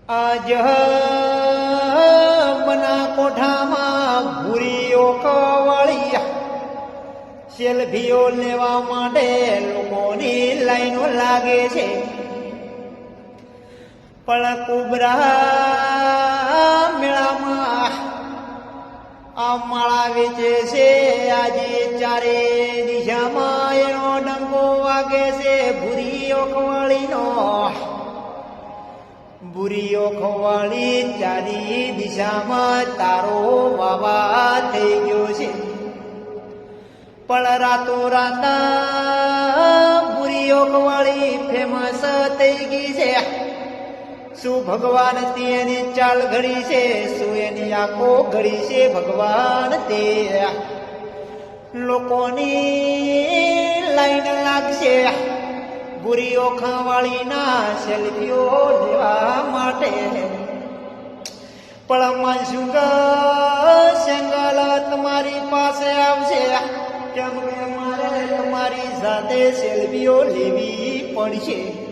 આજ બના કોઠામાં ભૂરીઓ કવાળી સેલ્ફીઓ લેવા માટે લોકોની લાઈનો લાગે છે. પણ કુબરા મેળામાં આ માળા વેચે છે. આજે ચારે દિશામાં એનો ડંકો વાગે છે. ભૂરીઓ કવાળીનો ભૂરીઓ ખવાળી ચારી દિશામાં તારો વાવા થઈ ગયો છે. પણ રાતો રાતા ભૂરીઓ ખવાળી ફેમસ થઈ ગઈ છે. શું ભગવાન તેની ચાલ ઘડી છે, શું એની આંખો ઘડી છે. ભગવાન તે લોકોની લાઈન લાગશે ભૂરીઓ ખવાળીના સેલ્ફીઓ લેવા માટે. પણ મનસુખ સેંગલ તમારી પાસે આવશે, કેમ કે મારે તમારી સાથે સેલ્ફીઓ લેવી પડશે.